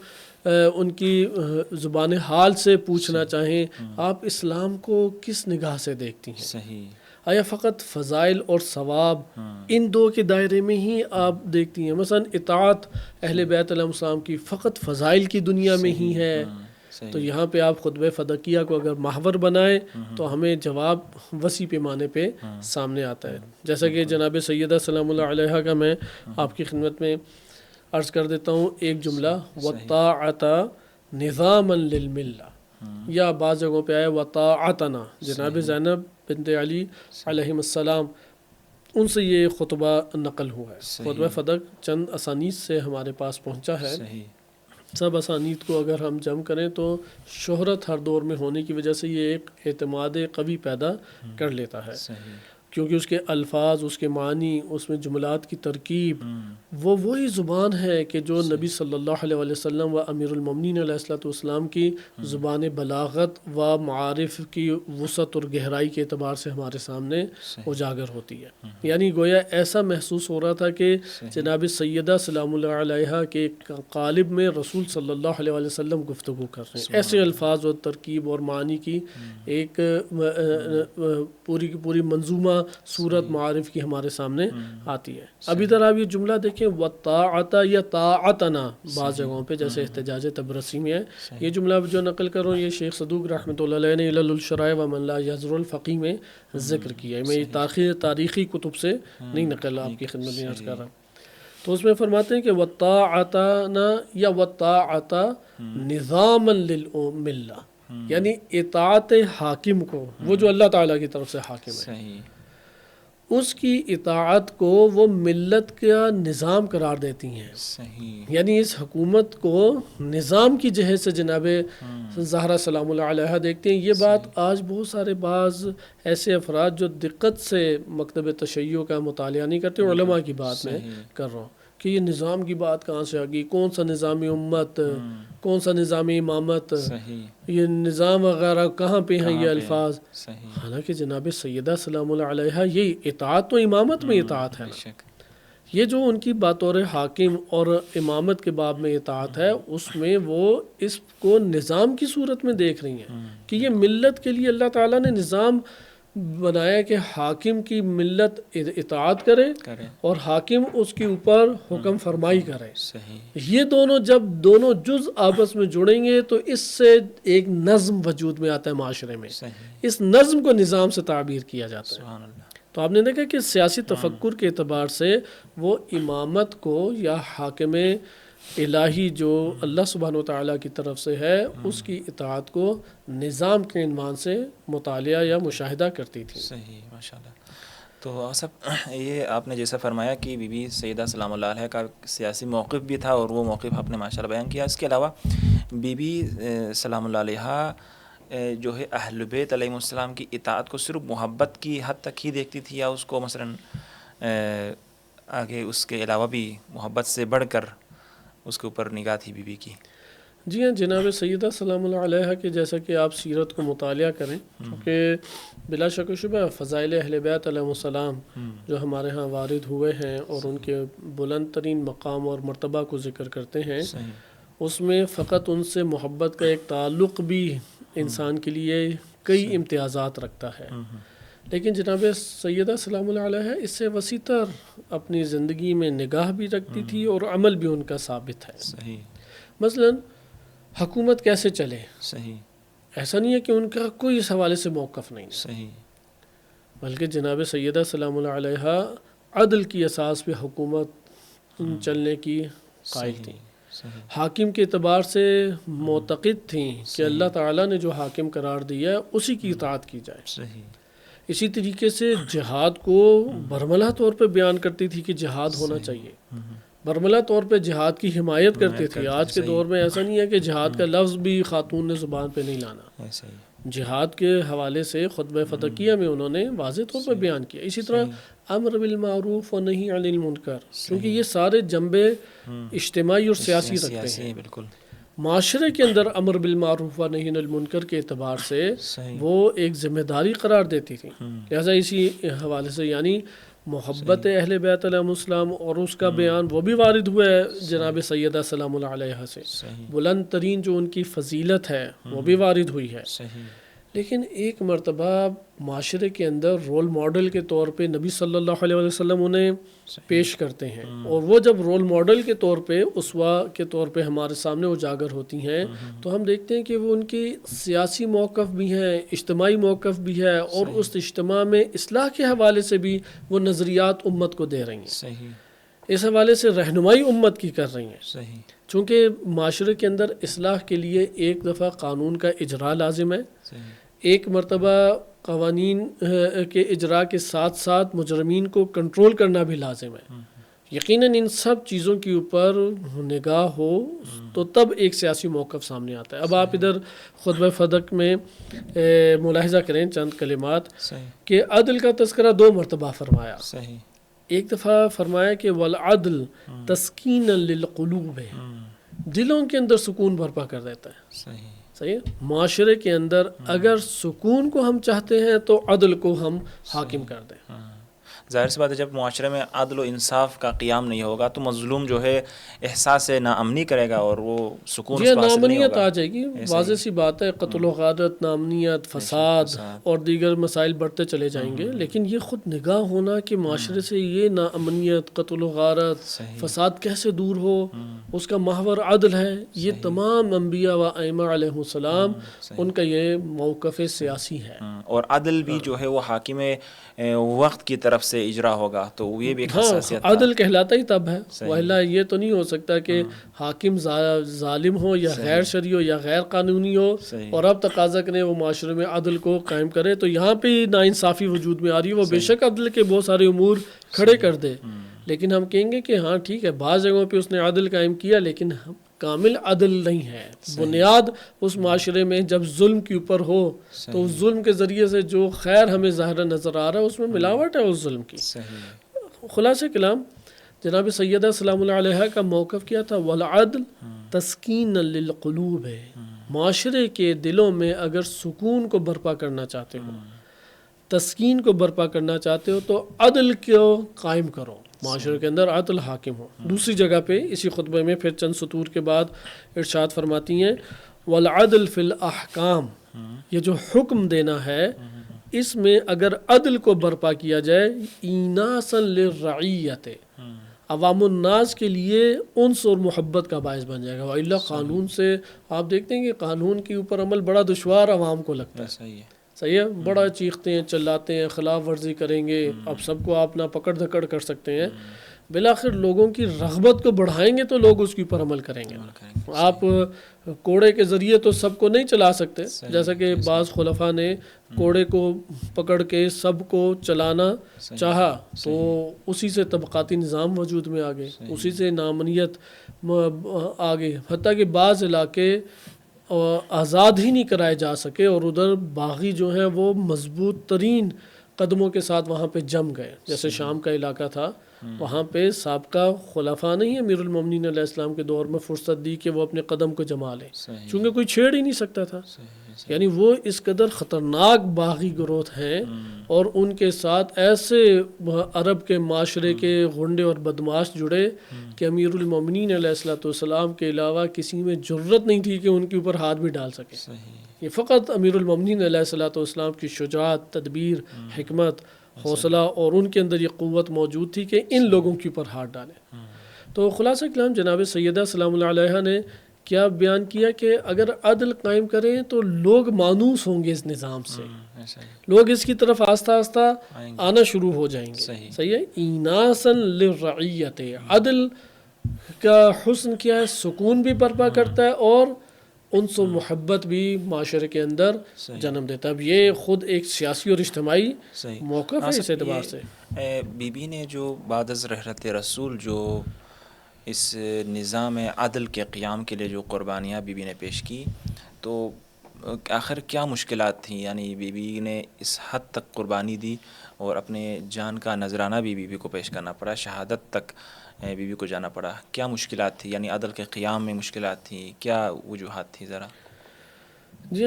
Speaker 2: ان کی زبان حال سے پوچھنا چاہیں, آپ اسلام کو کس نگاہ سے دیکھتی ہیں؟ آیا فقط فضائل اور ثواب ان دو کے دائرے میں ہی آپ دیکھتی ہیں؟ مثلا اطاعت اہل بیت علیہ السلام کی فقط فضائل کی دنیا میں ہی ہے، تو یہاں پہ آپ خطبہ فدقیہ کو اگر محور بنائیں تو ہمیں جواب وسیع پیمانے پہ سامنے آتا ہے. جیسا کہ جناب سیدہ سلام اللہ علیہ کا میں آپ کی خدمت میں عرض کر دیتا ہوں ایک جملہ، وَطَاعَةَ نِظَامًا لِلْمِلَّةِ، یا بعض جگہوں پہ آیا وَطَاعَتَنَا، جناب زینب بنت علی علیہ السلام ان سے یہ خطبہ نقل ہوا ہے. خطبہ فدق چند اسانید سے ہمارے پاس پہنچا ہے. سب اسانید کو اگر ہم جمع کریں تو شہرت ہر دور میں ہونے کی وجہ سے یہ ایک اعتماد قوی پیدا کر لیتا ہے، کیونکہ اس کے الفاظ، اس کے معنی، اس میں جملات کی ترکیب وہ وہی زبان ہے کہ جو نبی صلی اللہ علیہ وسلم و امیر المومنین علیہ الصلوۃ والسلام کی زبان بلاغت و معارف کی وسعت اور گہرائی کے اعتبار سے ہمارے سامنے اجاگر ہوتی ہے. یعنی گویا ایسا محسوس ہو رہا تھا کہ جناب سیدہ سلام اللہ علیہ کے قالب میں رسول صلی اللہ علیہ وسلم گفتگو کر رہے ہیں. ایسے الفاظ و ترکیب اور معنی کی ایک پوری کی پوری منظومہ صورت معارف کی ہمارے سامنے آتی ہے. اب ادھر آپ یہ جملہ دیکھیں وَطَاعَةَ یا طاعتنا بعض جگہوں پہ جیسے احتجاج تبرسی میں ہے. یہ جملہ جو نقل کروں یہ شیخ صدوق رحمۃ اللہ علیہ نے علل الشرائع ومن لا یحضر الفقیہ میں ذکر کیا ہے. میں یہ تاریخی کتب سے نہیں نقل آپ کی خدمت میں عرض کر رہا ہوں. تو اس میں فرماتے ہیں کہ وَطَاعَتَنَا یا وَطَاعَةَ نِظَامًا لِلْمِلَّةِ، یعنی اطاعت حاکم کو، وہ جو اللہ تعالیٰ کی طرف سے حاکم ہے، اس کی اطاعت کو وہ ملت کا نظام قرار دیتی ہیں. یعنی اس حکومت کو نظام کی جہت سے جناب زہرا سلام اللہ علیہ دیکھتے ہیں. یہ بات آج بہت سارے بعض ایسے افراد جو دقت سے مکتب تشیع کا مطالعہ نہیں کرتے، علماء کی بات میں کر رہا ہوں کہ یہ نظام کی بات کہاں سے آ گئی، کون سا نظام امت، کون سا نظام امامت، یہ نظام وغیرہ کہاں پہ ہیں یہ الفاظ. حالانکہ جناب سیدہ سلام اللہ علیہ یہ اطاعت تو امامت میں اطاعت ہے نا. یہ جو ان کی بطور حاکم اور امامت کے باب میں اطاعت ہے، اس میں وہ اس کو نظام کی صورت میں دیکھ رہی ہیں کہ یہ ملت کے لیے اللہ تعالیٰ نے نظام بنایا کہ حاکم کی ملت اطاعت کرے اور حاکم اس کے اوپر حکم فرمائی کرے. یہ دونوں جب دونوں جز آپس میں جڑیں گے تو اس سے ایک نظم وجود میں آتا ہے معاشرے میں. اس نظم کو نظام سے تعبیر کیا جاتا ہے. تو آپ نے دیکھا کہ سیاسی تفکر کے اعتبار سے وہ امامت کو یا حاکم الہی جو اللہ سبحانہ و تعالیٰ کی طرف سے ہے اس کی اطاعت کو نظام کے عنوان سے مطالعہ یا مشاہدہ کرتی تھی.
Speaker 1: صحیح، ماشاءاللہ. تو سب یہ آپ نے جیسا فرمایا کہ بی بی سیدہ سلام اللہ علیہ کا سیاسی موقف بھی تھا اور وہ موقف آپ نے ماشاءاللہ بیان کیا. اس کے علاوہ بی بی سلام اللہ علیہ جو ہے اہل بیت علیہ السلام کی اطاعت کو صرف محبت کی حد تک ہی دیکھتی تھی، یا اس کو مثلاً آگے اس کے علاوہ بھی محبت سے بڑھ کر اس کے اوپر نگاہ تھی بی بی کی؟
Speaker 2: جی ہاں، جناب سیدہ سلام اللہ علیہ کے جیسا کہ آپ سیرت کو مطالعہ کریں، کیونکہ بلا شک و شبہ فضائل اہل بیت علیہ السلام جو ہمارے ہاں وارد ہوئے ہیں اور ان کے بلند ترین مقام اور مرتبہ کو ذکر کرتے ہیں، اس میں فقط ان سے محبت کا ایک تعلق بھی انسان کے لیے کئی امتیازات رکھتا ہے. لیکن جناب سیدہ سلام اللہ علیہ اس سے وسیع تر اپنی زندگی میں نگاہ بھی رکھتی تھی اور عمل بھی ان کا ثابت ہے. مثلاً حکومت کیسے چلے، ایسا نہیں ہے کہ ان کا کوئی اس حوالے سے موقف نہیں ہے، بلکہ جناب سیدہ سلام اللہ علیہ عدل کی اساس پہ حکومت چلنے کی قائل تھیں. حاکم کے اعتبار سے معتقد تھیں کہ اللہ تعالیٰ نے جو حاکم قرار دیا ہے اسی کی اطاعت کی جائے. اسی طریقے سے جہاد کو برملا طور پہ بیان کرتی تھی کہ جہاد ہونا چاہیے، برملا طور پہ جہاد کی حمایت کرتے تھے. آج کے دور میں ایسا نہیں ہے کہ جہاد کا لفظ بھی خاتون نے زبان پہ نہیں لانا. جہاد کے حوالے سے خطبہ فدقیہ میں انہوں نے واضح طور پہ بیان کیا. اسی طرح امر بالمعروف و نہی عن المنکر، کیونکہ یہ سارے جنبے اجتماعی اور سیاسی رکھتے ہیں.
Speaker 1: بالکل
Speaker 2: معاشرے کے اندر امر بالمعروف و نہی عن المنکر کے اعتبار سے وہ ایک ذمہ داری قرار دیتی تھی. لہٰذا اسی حوالے سے یعنی محبت اہل بیت علیہ السلام اور اس کا بیان وہ بھی وارد ہوا ہے جناب سیدہ سلام اللہ علیہ سے. بلند ترین جو ان کی فضیلت ہے وہ بھی وارد ہوئی ہے. لیکن ایک مرتبہ معاشرے کے اندر رول ماڈل کے طور پہ نبی صلی اللہ علیہ وسلم انہیں پیش کرتے ہیں، اور وہ جب رول ماڈل کے طور پہ اسوہ کے طور پہ ہمارے سامنے اجاگر ہوتی ہیں تو ہم دیکھتے ہیں کہ وہ ان کی سیاسی موقف بھی ہیں، اجتماعی موقف بھی ہے، اور اس اجتماع میں اصلاح کے حوالے سے بھی وہ نظریات امت کو دے رہی ہیں،
Speaker 1: صحیح،
Speaker 2: اس حوالے سے رہنمائی امت کی کر رہی ہیں۔
Speaker 1: صحیح،
Speaker 2: چونکہ معاشرے کے اندر اصلاح کے لیے ایک دفعہ قانون کا اجرا لازم ہے،
Speaker 1: صحیح،
Speaker 2: ایک مرتبہ قوانین کے اجرا کے ساتھ ساتھ مجرمین کو کنٹرول کرنا بھی لازم ہے۔ یقیناً ان سب چیزوں کے اوپر نگاہ ہو تو تب ایک سیاسی موقف سامنے آتا ہے۔ اب آپ ادھر خطبہ فدق میں ملاحظہ کریں چند کلمات
Speaker 1: صحیح،
Speaker 2: کہ عدل کا تذکرہ 2 مرتبہ فرمایا۔
Speaker 1: صحیح،
Speaker 2: ایک دفعہ فرمایا کہ والعدل تسکین للقلوب ہے، دلوں کے اندر سکون برپا کر دیتا ہے۔
Speaker 1: صحیح،
Speaker 2: صحیح ہے؟ معاشرے کے اندر اگر سکون کو ہم چاہتے ہیں تو عدل کو ہم حاکم کر دیں۔
Speaker 1: ظاہر سی بات ہے جب معاشرے میں عدل و انصاف کا قیام نہیں ہوگا تو مظلوم جو ہے احساس ناامنی کرے گا اور وہ سکون اس کو حاصل نہیں
Speaker 2: نامنیت
Speaker 1: ہوگا۔
Speaker 2: آ جائے گی، واضح سی بات ہے، قتل و غارت، نامنیت، فساد اور دیگر مسائل بڑھتے چلے جائیں گے، لیکن یہ خود نگاہ ہونا کہ معاشرے سے یہ نامنیت، قتل و غارت، فساد کیسے دور ہو، اس کا محور عدل ہے۔ یہ تمام انبیاء و ائمہ علیہ السلام ان کا یہ موقف سیاسی ہے،
Speaker 1: اور عدل بھی جو ہے وہ حاکم وقت کی طرف سے اجرا ہوگا تو یہ بھی ایک حساسیت
Speaker 2: عدل کہلاتا ہی تب ہے، وَإِلَّا یہ تو نہیں ہو سکتا کہ حاکم ظالم ہو یا غیر شرعی ہو یا غیر قانونی ہو اور اب تقاضا کریں وہ معاشرے میں عدل کو قائم کرے، تو یہاں پہ ناانصافی وجود میں آ رہی ہے۔ وہ بے شک عدل کے بہت سارے امور کھڑے کر دے، لیکن ہم کہیں گے کہ ہاں ٹھیک ہے بعض جگہوں پہ اس نے عدل قائم کیا لیکن کامل عدل نہیں ہے۔ بنیاد اس معاشرے میں جب ظلم کے اوپر ہو تو اس ظلم کے ذریعے سے جو خیر ہمیں ظاہر نظر آ رہا ہے اس میں ملاوٹ ہے اس ظلم کی۔ خلاصہ کلام جناب سیدہ سلام اللہ علیہ کا موقف کیا تھا، والعدل تسکین للقلوب ہے، معاشرے کے دلوں میں اگر سکون کو برپا کرنا چاہتے ہو، تسکین کو برپا کرنا چاہتے ہو تو عدل کو قائم کرو، معاشرے کے اندر عدل حاکم ہو۔ دوسری جگہ پہ اسی خطبے میں پھر چند سطور کے بعد ارشاد فرماتی ہیں والعدل فی الاحکام، یہ جو حکم دینا ہے اس میں اگر عدل کو برپا کیا جائے، ایناسا للرعیت، عوام الناس کے لیے انس اور محبت کا باعث بن جائے گا، وَإِلَّا قانون سے آپ دیکھتے ہیں کہ قانون کے اوپر عمل بڑا دشوار عوام کو لگتا ہے، صحیح ہے، بڑا چیختے ہیں، چلاتے ہیں، خلاف ورزی کریں گے، اب سب کو آپ نہ پکڑ دھکڑ کر سکتے ہیں، بالآخر لوگوں کی رغبت کو بڑھائیں گے تو لوگ اس کے اوپر عمل کریں گے۔ آپ کوڑے کے ذریعے تو سب کو نہیں چلا سکتے، جیسا کہ بعض خلفاء نے کوڑے کو پکڑ کے سب کو چلانا چاہا تو اسی سے طبقاتی نظام وجود میں آ گئے، اسی سے نامنیت آ گئی، حتیٰ کہ بعض علاقے آزاد ہی نہیں کرائے جا سکے اور ادھر باغی جو ہیں وہ مضبوط ترین قدموں کے ساتھ وہاں پہ جم گئے۔ جیسے شام کا علاقہ تھا، وہاں پہ سابقہ خلفاء نہیں امیر المومنین علیہ السلام کے دور میں فرصت دی کہ وہ اپنے قدم کو جما لیں، چونکہ کوئی چھیڑ ہی نہیں سکتا تھا، یعنی وہ اس قدر خطرناک باغی گروہ ہیں، اور ان کے ساتھ ایسے عرب کے معاشرے کے غنڈے اور بدماش جڑے کہ امیر المومنین علیہ السلام کے علاوہ کسی میں جرت نہیں تھی کہ ان کے اوپر ہاتھ بھی ڈال سکے۔ یہ فقط امیر المومنین علیہ السلام کی شجاعت، تدبیر، حکمت، حوصلہ اور ان کے اندر یہ قوت موجود تھی کہ ان لوگوں کے اوپر ہاتھ ڈالیں۔ تو خلاصہ کلام جناب سیدہ سلام اللہ علیہ نے کیا بیان کیا کہ اگر عدل قائم کریں تو لوگ مانوس ہوں گے اس نظام سے، لوگ اس کی طرف آہستہ آہستہ آنا شروع ہو جائیں گے، صحیح ہے۔ ایناسا للرعیت، عدل کا حسن کیا ہے، سکون بھی برپا کرتا ہے اور انس و محبت بھی معاشرے کے اندر جنم دیتا ہے۔ اب یہ خود ایک سیاسی اور اجتماعی موقف ہے اس اعتبار سے۔
Speaker 1: بی بی نے جو بعد از رحلت رسول جو اس نظام عدل کے قیام کے لیے جو قربانیاں بی بی نے پیش کی، تو آخر کیا مشکلات تھیں؟ یعنی بی بی نے اس حد تک قربانی دی اور اپنے جان کا نذرانہ بھی بی بی کو پیش کرنا پڑا، شہادت تک بی بی کو جانا پڑا، کیا مشکلات تھی؟ یعنی عدل کے قیام میں مشکلات تھیں، کیا وجوہات تھی ذرا؟
Speaker 2: جی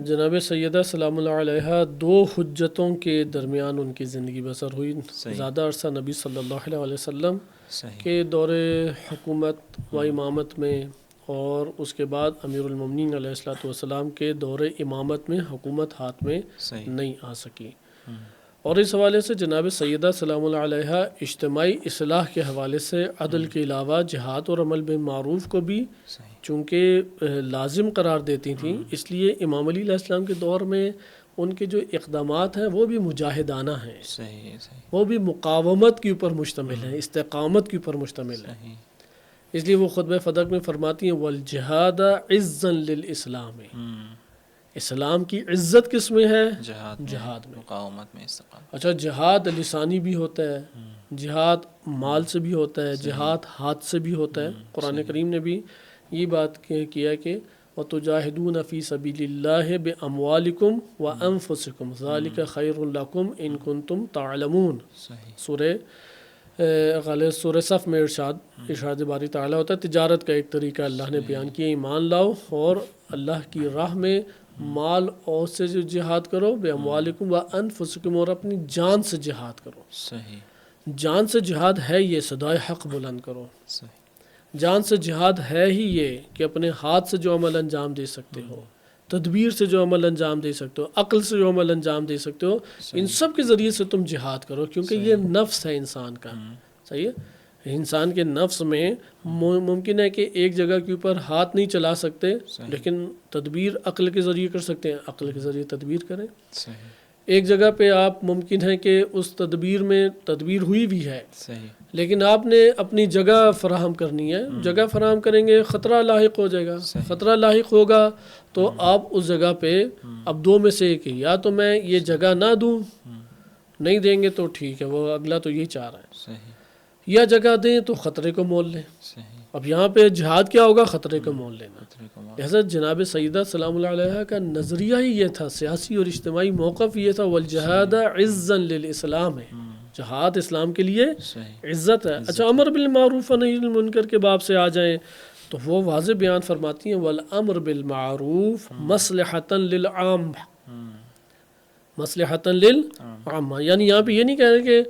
Speaker 2: جناب سیدہ سلام اللہ علیہ 2 حجتوں کے درمیان ان کی زندگی بسر ہوئی۔ زیادہ عرصہ نبی صلی اللہ علیہ وسلم کے دور حکومت و امامت میں اور اس کے بعد امیر المومنین علیہ الصلوۃ والسلام کے دور امامت میں حکومت ہاتھ میں
Speaker 1: صحیح.
Speaker 2: نہیں آ سکی. اور اس حوالے سے جناب سیدہ سلام اللہ علیہ اجتماعی اصلاح کے حوالے سے عدل کے علاوہ جہاد اور عمل بالمعروف کو بھی
Speaker 1: صحیح.
Speaker 2: چونکہ لازم قرار دیتی تھیں، اس لیے امام علی علیہ السلام کے دور میں ان کے جو اقدامات ہیں وہ بھی مجاہدانہ ہیں،
Speaker 1: صحیح. صحیح.
Speaker 2: وہ بھی مقاومت کے اوپر مشتمل ہیں، استقامت کے اوپر مشتمل ہیں.
Speaker 1: صحیح.
Speaker 2: اس لیے وہ خطبہ فدق میں فرماتی ہیں والجہاد عزا للاسلام، اسلام کی عزت کس میں ہے؟ جہاد میں،
Speaker 1: مقاومت میں، استقامت.
Speaker 2: اچھا جہاد لسانی بھی ہوتا ہے، جہاد مال سے بھی ہوتا ہے، جہاد ہاتھ سے بھی ہوتا ہے. قرآن کریم نے بھی یہ بات کیا کہ وَتُجَاهِدُونَ فِي سَبِيلِ اللَّهِ بِأَمْوَالِكُمْ وَأَنفُسِكُمْ ذَلِكَ خَيْرٌ لَكُمْ إِن كُنتُمْ تَعْلَمُونَ. سورہ صف میں ارشاد باری تعالیٰ ہوتا ہے تجارت کا ایک طریقہ اللہ نے بیان کیا، ایمان لاؤ اور اللہ کی راہ میں مال اور سے جو جہاد کرو، بِأَمْوَالِكُمْ وَأَنفُسِكُمْ اور اپنی جان سے جہاد کرو.
Speaker 1: صحیح.
Speaker 2: جان سے جہاد ہے یہ صدائے حق بلند کرو.
Speaker 1: صحیح.
Speaker 2: جان سے جہاد ہے ہی یہ کہ اپنے ہاتھ سے جو عمل انجام دے سکتے ہو، تدبیر سے جو عمل انجام دے سکتے ہو، عقل سے جو عمل انجام دے سکتے ہو، ان سب کے ذریعے سے تم جہاد کرو، کیونکہ یہ نفس ہے انسان کا. صحیح ہے، انسان کے نفس میں ممکن ہے کہ ایک جگہ کے اوپر ہاتھ نہیں چلا سکتے، لیکن تدبیر عقل کے ذریعے کر سکتے ہیں، عقل کے ذریعے تدبیر کریں. ایک جگہ پہ آپ ممکن ہے کہ اس تدبیر میں تدبیر ہوئی بھی ہے، لیکن آپ نے اپنی جگہ فراہم کرنی ہے. جگہ فراہم کریں گے، خطرہ لاحق ہو جائے گا. خطرہ لاحق ہوگا تو آپ اس جگہ پہ اب دو میں سے ایک ہی، یا تو میں یہ جگہ نہ دوں، نہیں دیں گے تو ٹھیک ہے، وہ اگلا تو یہ چاہ رہا ہے، یا جگہ دیں تو خطرے کو مول لیں. اب یہاں پہ جہاد کیا ہوگا؟ خطرے کو مول لینا. لہذا جناب سیدہ سلام اللہ علیہ کا نظریہ ہی یہ تھا، سیاسی اور اجتماعی موقف یہ تھا، والجہاد عزا للاسلام ہے، جہاد اسلام کے لیے عزت ہے. اچھا امر بالمعروف و نہی عن المنکر کے باب سے آ جائیں تو وہ واضح بیان فرماتی ہیں والامر بالمعروف مصلحۃ للعام، مصلحۃ للعام، یعنی یہاں پہ یہ نہیں کہہ رہے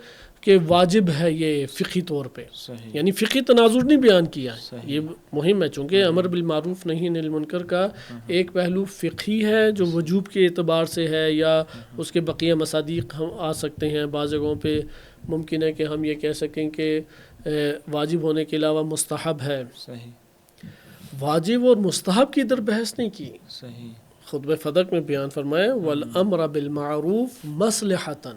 Speaker 2: کہ واجب ہے یہ فقہی طور پہ، یعنی فقہی تناظر نہیں بیان کیا ہے. یہ مہم ہے چونکہ امر بالمعروف نہی عن المنکر کا ایک پہلو فقہی ہے جو وجوب کے اعتبار سے ہے، یا اس کے بقیہ مصادیق ہم آ سکتے ہیں. بعض جگہوں پہ ممکن ہے کہ ہم یہ کہہ سکیں کہ واجب ہونے کے علاوہ مستحب ہے. واجب اور مستحب کی ادھر بحث نہیں کی. خطبہ فدق میں بیان فرمائے والامر بالمعروف مصلحۃ،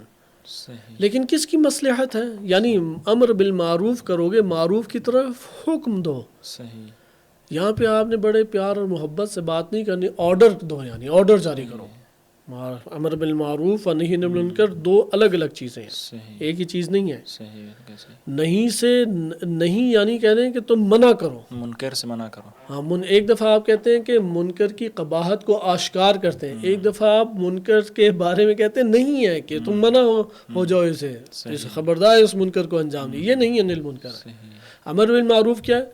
Speaker 2: لیکن کس کی مصلحت ہے؟ یعنی امر بالمعروف کرو گے، معروف کی طرف حکم دو. یہاں پہ آپ نے بڑے پیار اور محبت سے بات نہیں کرنی، آرڈر دو، یعنی آرڈر جاری کرو. امر بالمعروف اور نہی عن المنکر دو الگ الگ چیزیں ہیں، ایک ہی چیز نہیں ہے. نہیں سے نہیں یعنی کہہ رہے ہیں کہ تم منع کرو،
Speaker 1: منکر سے منع کرو.
Speaker 2: ہاں ایک دفعہ آپ کہتے ہیں کہ منکر کی قباحت کو آشکار کرتے ہیں، ایک دفعہ آپ منکر کے بارے میں کہتے ہیں نہیں ہے کہ تم منع ہو جاؤ اسے، خبردار اس منکر کو انجام دے. یہ نہیں ہے المنکر. امر بالمعروف کیا ہے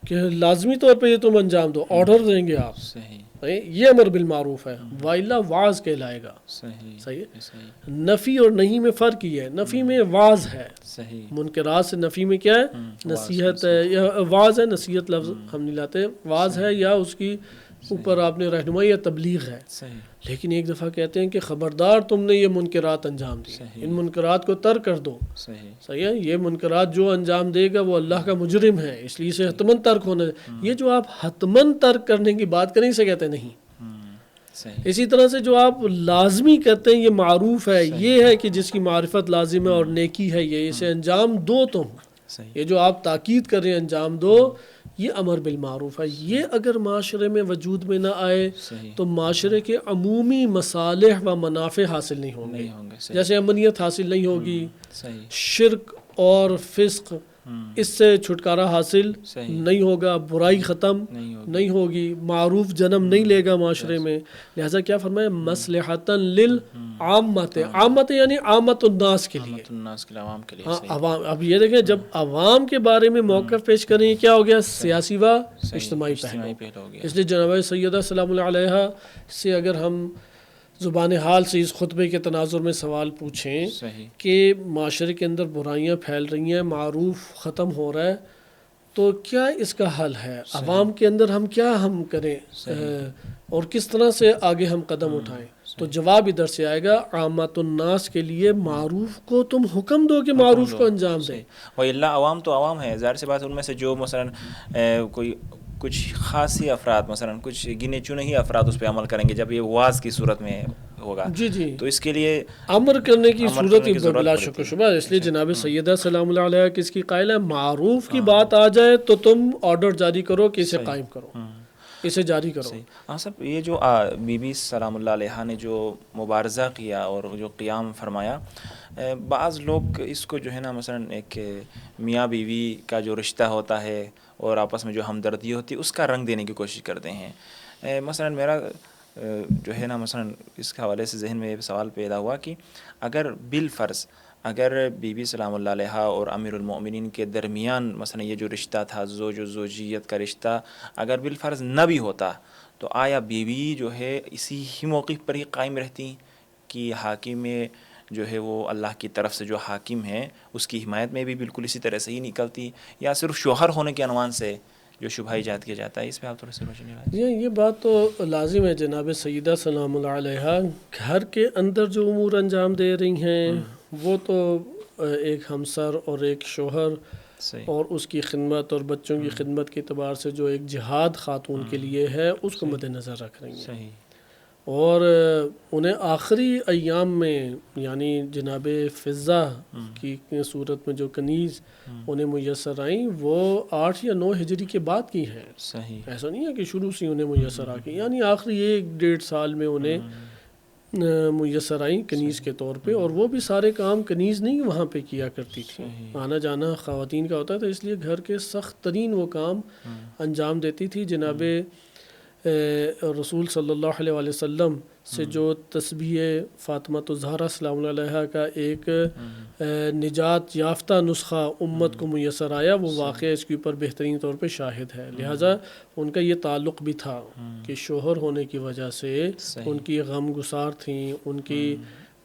Speaker 2: کہ لازمی طور پہ یہ تم انجام دو، آرڈر دیں گے آپ، یہ امر بالمعروف ہے. وائلا واعظ کہلائے گا. صحیح ہے. نفی اور نہیں میں فرق ہی ہے، نفی میں واعظ ہے، منکرات سے نفی میں کیا ہے؟ نصیحت ہے، یا واعظ ہے، نصیحت لفظ ہم نہیں لاتے، واعظ ہے یا اس کی اوپر آپ نے رہنمائی یا تبلیغ ہے. لیکن ایک دفعہ کہتے ہیں کہ خبردار تم نے یہ منکرات انجام دی، ان منکرات کو ترک کر دو. صحیح ہے. یہ منکرات جو انجام دے گا وہ اللہ کا مجرم ہے، اس لیے اسے حتماً ترک ہونا ہے. یہ جو آپ حتماً ترک کرنے کی بات کریں اسے کہتے ہیں نہیں. اسی طرح سے جو آپ لازمی کرتے ہیں یہ معروف ہے، یہ ہے کہ جس کی معرفت لازم ہے اور نیکی ہے، یہ اسے انجام دو تم. یہ جو آپ تاکید کر رہے ہیں انجام دو، یہ امر بالمعروف ہے. یہ اگر معاشرے میں وجود میں نہ آئے تو معاشرے کے عمومی مصالح و منافع حاصل نہیں ہوں گے. جیسے امنیت حاصل نہیں ہوگی، شرک اور فسق اس سے چھٹکارا حاصل نہیں ہوگا، برائی ختم نہیں ہوگی، معروف جنم نہیں لے گا معاشرے میں. لہٰذا کیا فرمایا؟ مصلحۃ للعامۃ، عامت یعنی عامت الناس کے لیے، ہاں عوام. اب یہ دیکھیں جب عوام کے بارے میں موقف پیش کریں کیا ہو گیا؟ سیاسی و اجتماعی پہلو. اس لیے جناب سیدہ سلام اللہ علیہ سے اگر ہم زبان حال سے اس خطبے کے تناظر میں سوال پوچھیں کہ معاشرے کے اندر برائیاں پھیل رہی ہیں، معروف ختم ہو رہا ہے، تو کیا اس کا حل ہے؟ عوام کے اندر ہم کیا کریں اور کس طرح سے آگے ہم قدم اٹھائیں؟ تو جواب ادھر سے آئے گا، عامۃ الناس کے لیے معروف کو تم حکم دو کہ معروف کو انجام دیں.
Speaker 1: اور اللہ عوام تو عوام ہے، ظاہر سی بات، ان میں سے جو مثلا کوئی کچھ خاصی افراد، مثلا کچھ گنے چنے ہی افراد اس پہ عمل کریں گے جب یہ واز کی صورت میں ہوگا.
Speaker 2: جی
Speaker 1: تو اس کے لیے
Speaker 2: امر کرنے کی صورت ہی
Speaker 1: ضرورت
Speaker 2: بلا شک و شبہ. اس لیے جناب سیدہ سلام اللہ علیہ کس کی قائل ہے؟ معروف کی بات آ جائے تو تم آرڈر جاری کرو کہ اسے قائم کرو، اسے جاری کرو.
Speaker 1: ہاں صاحب، یہ جو بی بی سلام اللہ علیہ نے جو مبارزہ کیا اور جو قیام فرمایا، بعض لوگ اس کو جو ہے نا مثلا ایک میاں بیوی کا جو رشتہ ہوتا ہے اور آپس میں جو ہمدردی ہوتی ہے اس کا رنگ دینے کی کوشش کرتے ہیں. مثلا میرا جو ہے نا مثلا اس کے حوالے سے ذہن میں یہ سوال پیدا ہوا کہ اگر بالفرض اگر بی بی سلام اللہ علیہ اور امیر المؤمنین کے درمیان مثلا یہ جو رشتہ تھا، زوج و زوجیت کا رشتہ، اگر بالفرض نہ بھی ہوتا تو آیا بیوی جو ہے اسی ہی موقف پر ہی قائم رہتی کہ حاکم جو ہے وہ اللہ کی طرف سے جو حاکم ہے اس کی حمایت میں بھی بالکل اسی طرح سے ہی نکلتی، یا صرف شوہر ہونے کے عنوان سے جو شبہ ایجاد کیا جاتا ہے؟ اس پہ آپ تھوڑا سی روشنی ڈالیں.
Speaker 2: یہ بات تو لازم ہے جناب سیدہ سلام اللہ علیہ گھر کے اندر جو امور انجام دے رہی ہیں وہ تو ایک ہمسر اور ایک شوہر اور اس کی خدمت اور بچوں کی خدمت کے اعتبار سے جو ایک جہاد خاتون کے لیے ہے اس کو مد نظر رکھ رہی ہیں. اور انہیں آخری ایام میں یعنی جناب فضہ کی صورت میں جو کنیز انہیں میسر آئیں وہ 8 یا 9 ہجری کے بعد کی ہیں. ایسا نہیں ہے کہ شروع سے انہیں میسر آ گئی، یعنی آخری 1-1.5 سال میں انہیں میسر آئیں کنیز کے طور پہ. اور وہ بھی سارے کام کنیز نہیں وہاں پہ کیا کرتی تھی، آنا جانا خواتین کا ہوتا تھا، اس لیے گھر کے سخت ترین وہ کام انجام دیتی تھی. جناب رسول صلی اللہ علیہ وسلم سے جو تسبیح فاطمہ الزہرا سلام اللہ علیہ کا ایک نجات یافتہ نسخہ امت کو میسر آیا، وہ واقعہ اس کے اوپر بہترین طور پہ شاہد ہے. لہٰذا ان کا یہ تعلق بھی تھا کہ شوہر ہونے کی وجہ سے ان کی غم گسار تھیں، ان کی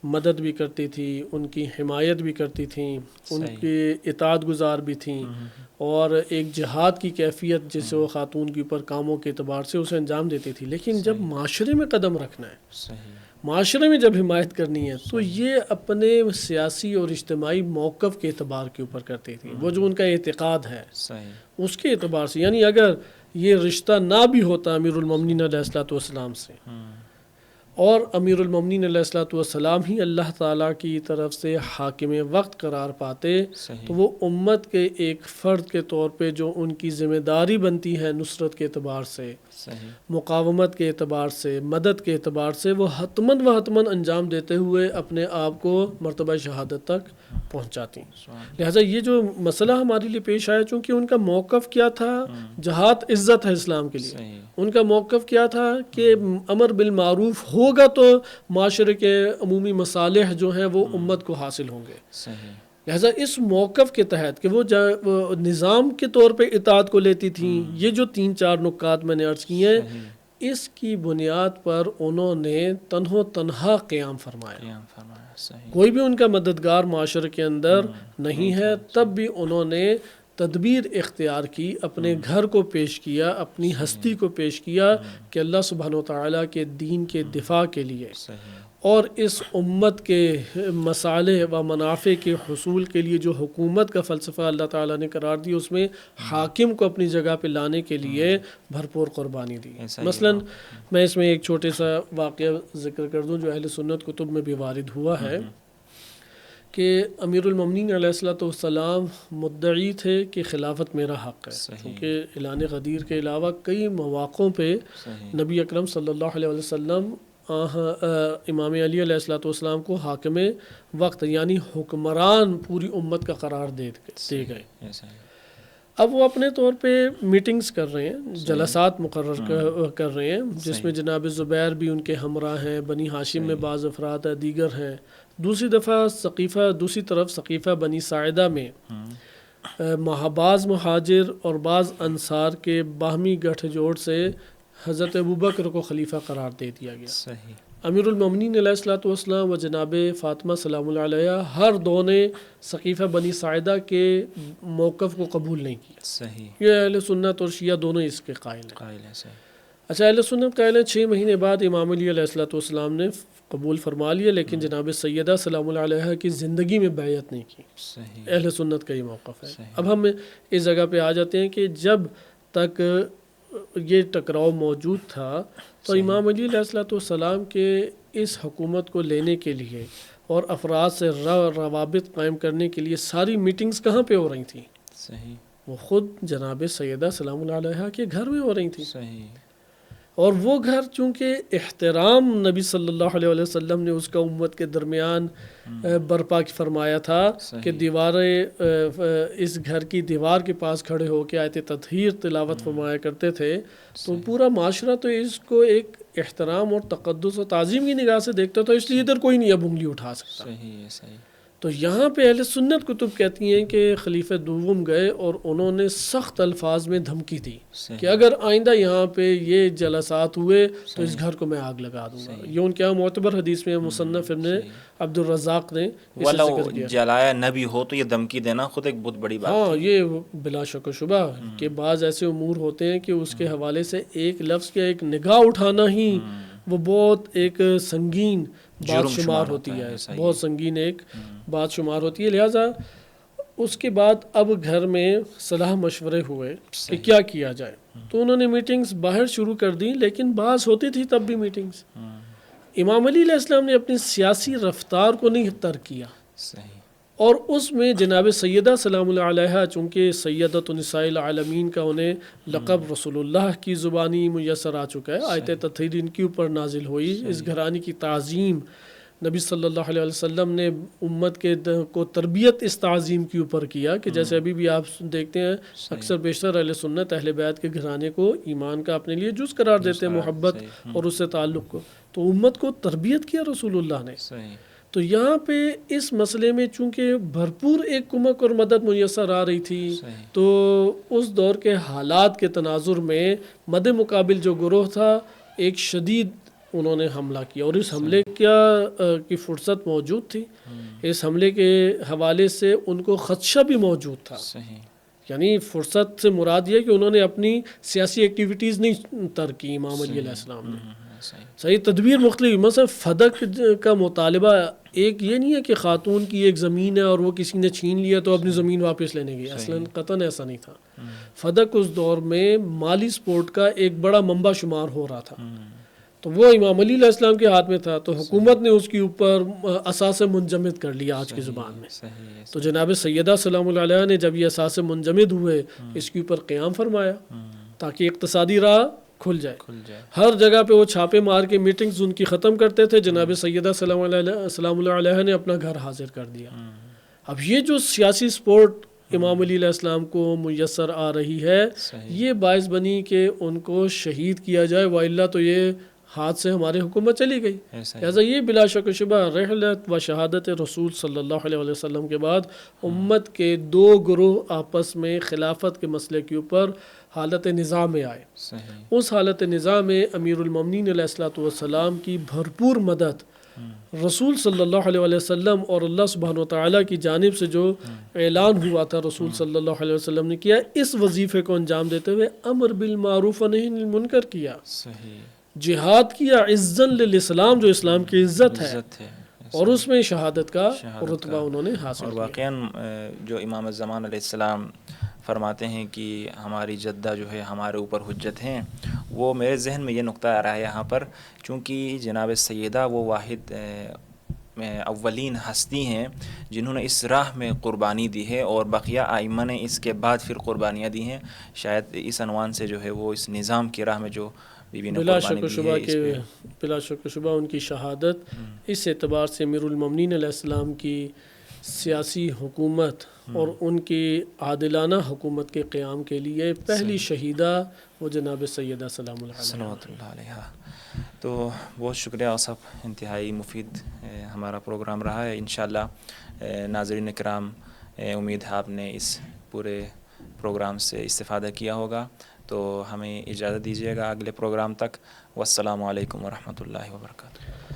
Speaker 2: مدد بھی کرتی تھی، ان کی حمایت بھی کرتی تھیں، ان کی اطاعت گزار بھی تھیں، اور ایک جہاد کی کیفیت جسے وہ خاتون کے اوپر کاموں کے اعتبار سے اسے انجام دیتی تھی. لیکن جب معاشرے میں قدم رکھنا ہے، معاشرے میں جب حمایت کرنی ہے، تو یہ اپنے سیاسی اور اجتماعی موقف کے اعتبار کے اوپر کرتی تھی. وہ جو ان کا اعتقاد ہے اس کے اعتبار سے، یعنی اگر یہ رشتہ نہ بھی ہوتا امیر المومنین علیہ الصلوۃ والسلام سے، اور امیر المومنین علیہ الصلوۃ والسلام ہی اللہ تعالیٰ کی طرف سے حاکم وقت قرار پاتے، تو وہ امت کے ایک فرد کے طور پہ جو ان کی ذمہ داری بنتی ہے نصرت کے اعتبار سے، مقاومت کے اعتبار سے، مدد کے اعتبار سے، وہ حتماً و حتماً انجام دیتے ہوئے اپنے آپ کو مرتبہ شہادت تک پہنچاتی. لہٰذا یہ جو مسئلہ ہمارے لیے پیش آیا، چونکہ ان کا موقف کیا تھا؟ جہاد عزت ہے اسلام کے لیے. ان کا موقف کیا تھا کہ امر بالمعروف ہوگا تو معاشرے کے عمومی مصالح جو ہیں وہ امت کو حاصل ہوں گے. لہٰذا اس موقف کے تحت کہ وہ نظام کے طور پہ اطاعت کو لیتی تھیں، یہ جو 3-4 نکات میں نے عرض کیے ہیں، اس کی بنیاد پر انہوں نے تنہا قیام فرمایا. کوئی بھی ان کا مددگار معاشرے کے اندر نہیں ہے، تب بھی انہوں نے تدبیر اختیار کی، اپنے گھر کو پیش کیا، اپنی ہستی کو پیش کیا کہ اللہ سبحانہ و تعالیٰ کے دین کے دفاع کے لیے اور اس امت کے مصالح و منافع کے حصول کے لیے جو حکومت کا فلسفہ اللہ تعالیٰ نے قرار دی، اس میں حاکم کو اپنی جگہ پہ لانے کے لیے بھرپور قربانی دی. مثلا میں اس میں ایک چھوٹے سا واقعہ ذکر کر دوں جو اہل سنت کتب میں بھی وارد ہوا ہے کہ امیر المومنین علیہ الصلوۃ والسلام مدعی تھے کہ خلافت میرا حق ہے، کیونکہ اعلان غدیر کے علاوہ کئی مواقعوں پہ نبی اکرم صلی اللہ علیہ وسلم امام علی علیہ الصلوۃ والسلام کو حاکم وقت یعنی حکمران پوری امت کا قرار دے گئے. اب وہ اپنے طور پہ میٹنگز کر رہے ہیں، جلسات مقرر کر رہے ہیں، جس میں جناب زبیر بھی ان کے ہمراہ ہیں، بنی ہاشم میں بعض افراد ہیں، دیگر ہیں. دوسری طرف ثقیفہ بنی ساعدہ میں بعض مہاجر اور بعض انصار کے باہمی گٹھ جوڑ سے حضرت ابوبکر کو خلیفہ قرار دے دیا گیا. امیر المومنین علیہ الصلوۃ والسلام و جناب فاطمہ سلام اللہ علیہ ہر دو نے ثقیفہ بنی ساعدہ کے موقف کو قبول نہیں کیا.
Speaker 1: صحیح.
Speaker 2: یہ اہل سنت اور شیعہ دونوں اس کے قائل ہیں.
Speaker 1: قائل ہے. صحیح.
Speaker 2: اچھا اہل سنت قائل ہیں 6 مہینے بعد امام علی علیہ الصلوۃ والسلام نے قبول فرما لیا، لیکن جناب سیدہ سلام اللہ علیہ کی زندگی میں بیعت نہیں کی.
Speaker 1: صحیح.
Speaker 2: اہل سنت کا یہ موقف ہے.
Speaker 1: صحیح.
Speaker 2: اب ہم اس جگہ پہ آ جاتے ہیں کہ جب تک یہ ٹکراؤ موجود تھا تو
Speaker 1: صحیح.
Speaker 2: امام علی علیہ الصلوۃ والسلام کے اس حکومت کو لینے کے لیے اور افراد سے روابط قائم کرنے کے لیے ساری میٹنگز کہاں پہ ہو رہی تھیں؟
Speaker 1: صحیح.
Speaker 2: وہ خود جناب سیدہ سلام اللہ علیہ کے گھر میں ہو رہی تھیں.
Speaker 1: صحیح.
Speaker 2: اور وہ گھر چونکہ احترام نبی صلی اللہ علیہ وسلم نے اس کا امت کے درمیان برپا فرمایا تھا کہ دیواریں اس گھر کی دیوار کے پاس کھڑے ہو کے آیت تطہیر تلاوت فرمایا کرتے تھے، تو پورا معاشرہ تو اس کو ایک احترام اور تقدس اور تعظیم کی نگاہ سے دیکھتا تھا، اس لیے ادھر کوئی نہیں اب انگلی اٹھا سکتا.
Speaker 1: صحیح ہے. صحیح.
Speaker 2: تو یہاں پہ اہل سنت کتب کہتی ہیں کہ خلیفہ دوم گئے اور انہوں نے سخت الفاظ میں دھمکی دی کہ اگر آئندہ یہاں پہ یہ جلسات ہوئے تو اس گھر کو میں آگ لگا دوں گا. یہ ان کے یہاں معتبر حدیث میں مصنف ابن عبد الرزاق نے اسے ذکر کیا.
Speaker 1: جلایا نہ بھی ہو تو یہ دھمکی دینا خود ایک بہت بڑی بات.
Speaker 2: ہاں یہ بلا شک و شبہ کہ بعض ایسے امور ہوتے ہیں کہ اس کے حوالے سے ایک لفظ یا ایک نگاہ اٹھانا ہی وہ بہت ایک سنگین بات شمار ہوتی ہے، بہت سنگین ایک بات شمار ہوتی ہے. لہٰذا اس کے بعد اب گھر میں صلاح مشورے ہوئے کہ کیا کیا جائے، تو انہوں نے میٹنگز باہر شروع کر دیں، لیکن بعض ہوتی تھی تب بھی میٹنگز. امام علی علیہ السلام نے اپنی سیاسی رفتار کو نہیں ترک کیا.
Speaker 1: صحیح.
Speaker 2: اور اس میں جناب سیدہ سلام اللہ علیہ چونکہ سیدۃ النساء العالمین کا انہیں لقب رسول اللہ کی زبانی میسر آ چکا ہے، آیت تطہیر ان کے اوپر نازل ہوئی. اس گھرانے کی تعظیم نبی صلی اللہ علیہ وسلم نے امت کے کو تربیت اس تعظیم کے اوپر کیا کہ جیسے ابھی بھی آپ دیکھتے ہیں اکثر بیشتر اہل سنت اہل بیت کے گھرانے کو ایمان کا اپنے لیے جز قرار دیتے ہیں، محبت اور اس سے تعلق کو. تو امت کو تربیت کیا رسول اللہ نے. تو یہاں پہ اس مسئلے میں چونکہ بھرپور ایک کمک اور مدد میسر آ رہی تھی، تو اس دور کے حالات کے تناظر میں مد مقابل جو گروہ تھا ایک شدید انہوں نے حملہ کیا، اور اس حملے کی فرصت موجود تھی. اس حملے کے حوالے سے ان کو خدشہ بھی موجود تھا. یعنی فرصت سے مراد یہ کہ انہوں نے اپنی سیاسی ایکٹیویٹیز نہیں ترک کی امام علی علیہ السلام نے. صحیح تدبیر مختلف، مثلا فدق کا مطالبہ ایک یہ نہیں ہے کہ خاتون کی ایک زمین ہے اور وہ کسی نے چھین لیا تو اپنی زمین واپس لینے گئی، اصلاً قطعاً ایسا نہیں تھا. فدق اس دور میں مالی سپورٹ کا ایک بڑا منبع شمار ہو رہا تھا، تو وہ امام علی علیہ السلام کے ہاتھ میں تھا، تو حکومت نے اس کے اوپر اساس منجمد کر لیا آج کی زبان میں. تو جناب سیدہ سلام اللہ علیہ نے جب یہ اساس منجمد ہوئے اس کے اوپر قیام فرمایا تاکہ اقتصادی راہ کھل جائے. ہر جگہ پہ وہ چھاپے مار کے میٹنگز ان کی ختم کرتے تھے. جناب سیدہ سلام اللہ علیہ نے اپنا گھر حاضر کر دیا. اب یہ جو سیاسی سپورٹ امام علی علیہ السلام کو میسر آ رہی ہے یہ باعث بنی کہ ان کو شہید کیا جائے، وإلا تو یہ ہاتھ سے ہماری حکومت چلی گئی. لہٰذا یہ بلا شک و شبہ رحلت و شہادت رسول صلی اللہ علیہ وسلم کے بعد امت کے دو گروہ آپس میں خلافت کے مسئلے کے اوپر حالت نزاع میں آئے. اس حالت نزاع میں امیر المومنین علیہ الصلوۃ والسلام کی بھرپور مدد رسول صلی اللہ علیہ وسلم اور اللہ سبحانہ وتعالیٰ کی جانب سے جو اعلان ہوا تھا رسول صلی اللہ علیہ وسلم نے کیا، اس وظیفے کو انجام دیتے ہوئے امر بالمعروف و نہی عن المنکر کیا، جہاد کیا عزاً للاسلام جو اسلام کی عزت ہے، اور اس میں شہادت کا رتبہ انہوں نے حاصل کیا.
Speaker 1: اور واقعاً جو امام الزمان علیہ السلام فرماتے ہیں کہ ہماری جدہ جو ہے ہمارے اوپر حجت ہیں، وہ میرے ذہن میں یہ نقطہ آ رہا ہے یہاں پر، چونکہ جناب سیدہ وہ واحد اولین ہستی ہیں جنہوں نے اس راہ میں قربانی دی ہے، اور بقیہ ائمہ نے اس کے بعد پھر قربانیاں دی ہیں. شاید اس عنوان سے جو ہے وہ اس نظام کی راہ میں جو
Speaker 2: بلا شک و شبہ کہ بلا شک و شبہ ان کی شہادت اس اعتبار سے امیر المومنین علیہ السلام کی سیاسی حکومت اور ان کی عادلانہ حکومت کے قیام کے لیے پہلی شہیدہ وہ جناب سیدہ سلام اللہ
Speaker 1: علیہ. تو بہت شکریہ صاحب، انتہائی مفید ہمارا پروگرام رہا ہے. انشاءاللہ ناظرین کرام امید ہے آپ نے اس پورے پروگرام سے استفادہ کیا ہوگا. تو ہمیں اجازت دیجیے گا اگلے پروگرام تک. والسلام علیکم ورحمۃ اللہ وبرکاتہ.